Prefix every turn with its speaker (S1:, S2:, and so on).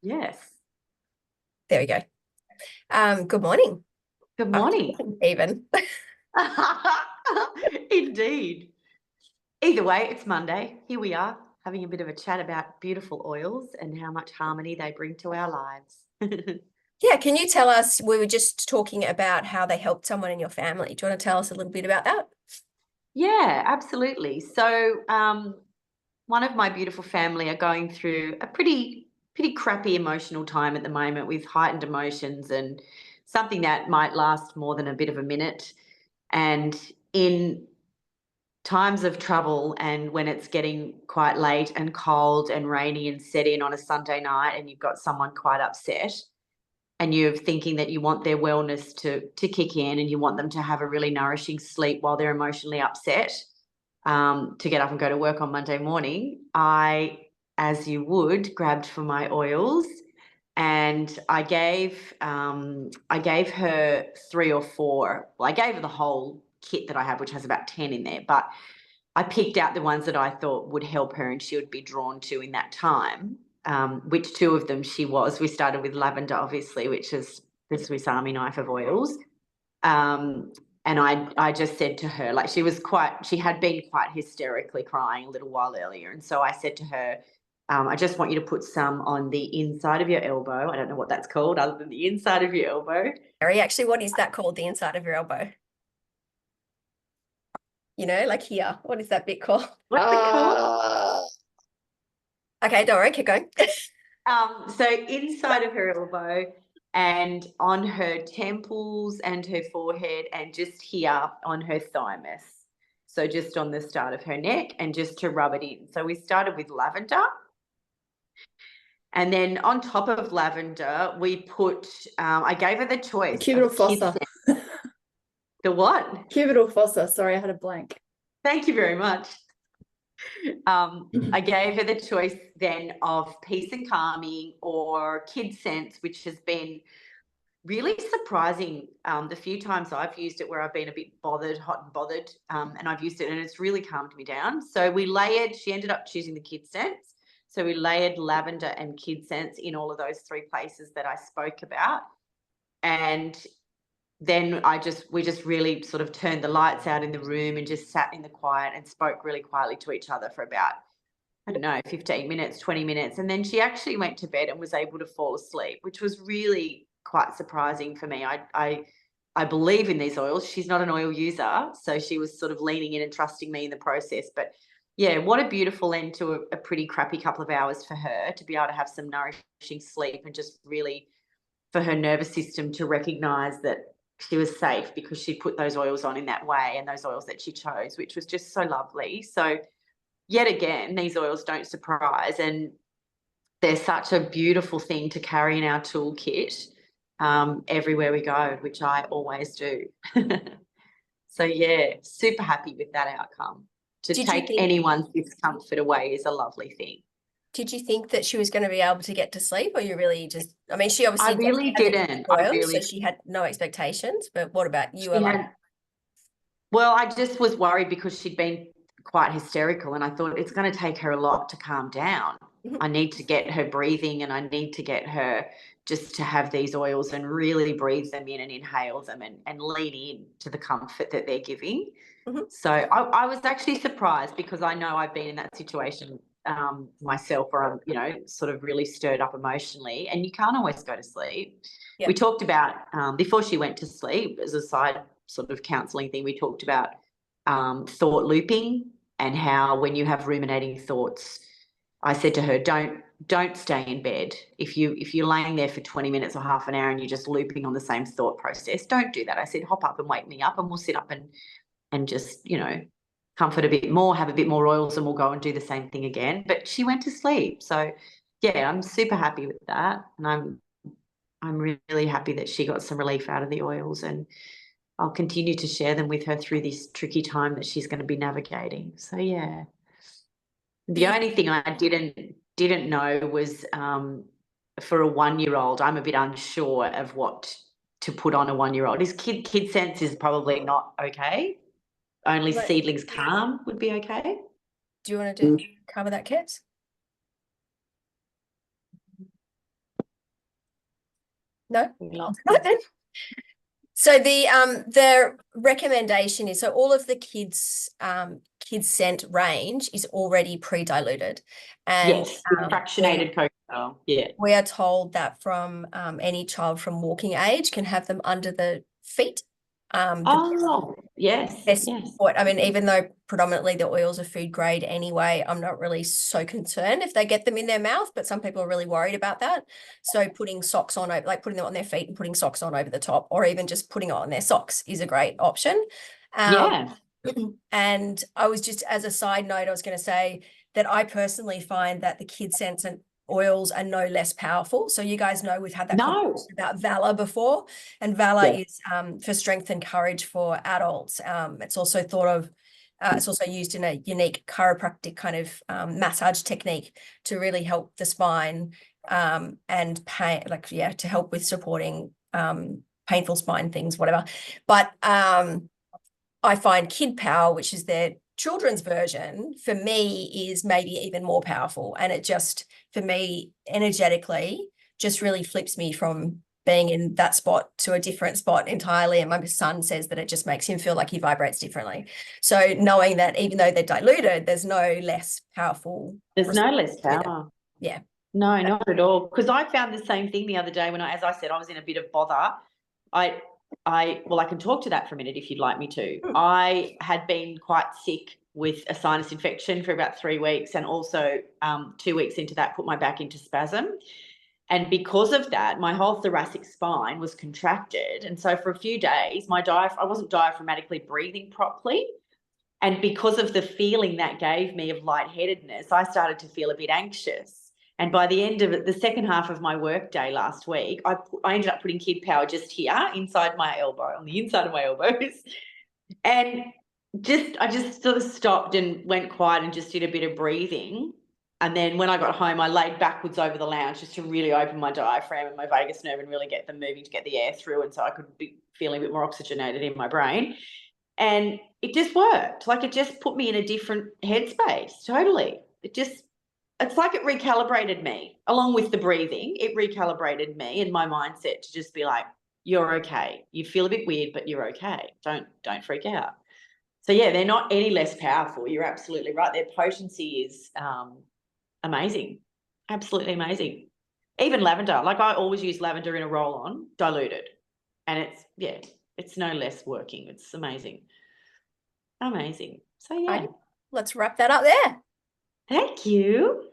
S1: Yes.
S2: There we go. Good morning.
S1: Good morning.
S2: Even.
S1: Indeed. Either way, it's Monday. Here we are having a bit of a chat about beautiful oils and how much harmony they bring to our lives.
S2: Yeah, can you tell us, we were just talking about how they helped someone in your family. Do you want to tell us a little bit about that?
S1: Yeah, absolutely. So one of my beautiful family are going through a pretty crappy emotional time at the moment with heightened emotions and something that might last more than a bit of a minute. And in times of trouble and when it's getting quite late and cold and rainy and set in on a Sunday night and you've got someone quite upset and you're thinking that you want their wellness to kick in and you want them to have a really nourishing sleep while they're emotionally upset, to get up and go to work on Monday morning, I, as you would, grabbed for my oils and I gave her 3 or 4. Well, I gave her the whole kit that I have, which has about 10 in there, but I picked out the ones that I thought would help her and she would be drawn to in that time. Which 2 of them she was. We started with lavender, obviously, which is the Swiss Army knife of oils. And I just said to her, like, she had been quite hysterically crying a little while earlier. And so I said to her, I just want you to put some on the inside of your elbow. I don't know what that's called other than the inside of your elbow.
S2: Mary, actually, what is that called, the inside of your elbow? You know, like here. What is that bit called?
S1: What's it called?
S2: Okay, don't worry, keep going.
S1: So inside of her elbow and on her temples and her forehead and just here on her thymus. So just on the start of her neck and just to rub it in. So we started with lavender. And then on top of lavender, we put, I gave her the choice.
S3: Cubital fossa.
S1: The what?
S3: Cubital fossa. Sorry, I had a blank.
S1: Thank you very much. I gave her the choice then of peace and calming or kid sense, which has been really surprising the few times I've used it where I've been a bit bothered, hot and bothered, and I've used it and it's really calmed me down. So she ended up choosing the kid sense. So we layered lavender and kid sense in all of those 3 places that I spoke about. And then we just really sort of turned the lights out in the room and just sat in the quiet and spoke really quietly to each other for about, I don't know, 15 minutes, 20 minutes. And then she actually went to bed and was able to fall asleep, which was really quite surprising for me. I believe in these oils. She's not an oil user, so she was sort of leaning in and trusting me in the process. But yeah, what a beautiful end to a pretty crappy couple of hours for her to be able to have some nourishing sleep and just really for her nervous system to recognize that she was safe because she put those oils on in that way and those oils that she chose, which was just so lovely. So yet again, these oils don't surprise and they're such a beautiful thing to carry in our toolkit everywhere we go, which I always do. So yeah, super happy with that outcome. To take anyone's discomfort away is a lovely thing.
S2: Did you think that she was going to be able to get to sleep, or you really just, I mean, she obviously
S1: I really didn't.
S2: So she had no expectations, but what about you?
S1: Well, I just was worried because she'd been quite hysterical and I thought it's going to take her a lot to calm down. I need to get her breathing and I need to get her just to have these oils and really breathe them in and inhale them and lean in to the comfort that they're giving. So I was actually surprised because I know I've been in that situation myself where I'm, you know, sort of really stirred up emotionally and you can't always go to sleep. We talked about, before she went to sleep, as a side sort of counselling thing, we talked about thought looping and how when you have ruminating thoughts, I said to her, don't stay in bed. If you're laying there for 20 minutes or half an hour and you're just looping on the same thought process, don't do that. I said, hop up and wake me up and we'll sit up and just, you know, comfort a bit more, have a bit more oils and we'll go and do the same thing again. But she went to sleep. So yeah, I'm super happy with that. And I'm really happy that she got some relief out of the oils and I'll continue to share them with her through this tricky time that she's going to be navigating. So yeah. The only thing I didn't know was for a 1-year-old, I'm a bit unsure of what to put on a 1-year-old. Is kid sense is probably not okay. Only seedlings calm would be okay.
S2: Do you want to cover that, Kit? No?
S1: We
S2: I'll
S1: love
S2: do that then. So the recommendation is, so all of the kids scent range is already pre-diluted, and
S1: Yes, with fractionated cocoa. Yeah.
S2: we are told that from any child from walking age can have them under the feet.
S1: Oh, yes,
S2: Best
S1: yes.
S2: I mean, even though predominantly the oils are food grade anyway, I'm not really so concerned if they get them in their mouth, but some people are really worried about that. So putting socks on, like putting them on their feet and putting socks on over the top, or even just putting it on their socks is a great option.
S1: Yeah.
S2: And I was just, as a side note, I was going to say that I personally find that the kid scents and oils are no less powerful. So you guys know we've had that conversation about Valor before, and Valor is for strength and courage for adults. It's also thought of, it's also used in a unique chiropractic kind of massage technique to really help the spine and pain, like, yeah, to help with supporting painful spine things, whatever. But I find Kid Power, which is their children's version, for me is maybe even more powerful. And it just, for me, energetically, just really flips me from being in that spot to a different spot entirely. And my son says that it just makes him feel like he vibrates differently. So knowing that even though they're diluted, there's no less powerful.
S1: There's no less power.
S2: Yeah.
S1: No, not at all. Because I found the same thing the other day when as I said, I was in a bit of bother. Well, I can talk to that for a minute if you'd like me to. I had been quite sick with a sinus infection for about 3 weeks, and also 2 weeks into that put my back into spasm. And because of that, my whole thoracic spine was contracted. And so for a few days, I wasn't diaphragmatically breathing properly. And because of the feeling that gave me of lightheadedness, I started to feel a bit anxious. And by the end of it, the second half of my work day last week, I ended up putting Kid Power just here inside my elbow, on the inside of my elbows. And I just sort of stopped and went quiet and just did a bit of breathing. And then when I got home, I laid backwards over the lounge just to really open my diaphragm and my vagus nerve and really get them moving to get the air through. And so I could be feeling a bit more oxygenated in my brain. And it just worked. Like, it just put me in a different headspace. Totally. It's like it recalibrated me along with the breathing. It recalibrated me and my mindset to just be like, you're okay. You feel a bit weird, but you're okay. Don't freak out. So yeah, they're not any less powerful. You're absolutely right. Their potency is amazing. Absolutely amazing. Even lavender. Like, I always use lavender in a roll-on, diluted. And it's no less working. It's amazing. Amazing. So yeah.
S2: Let's wrap that up there.
S1: Thank you.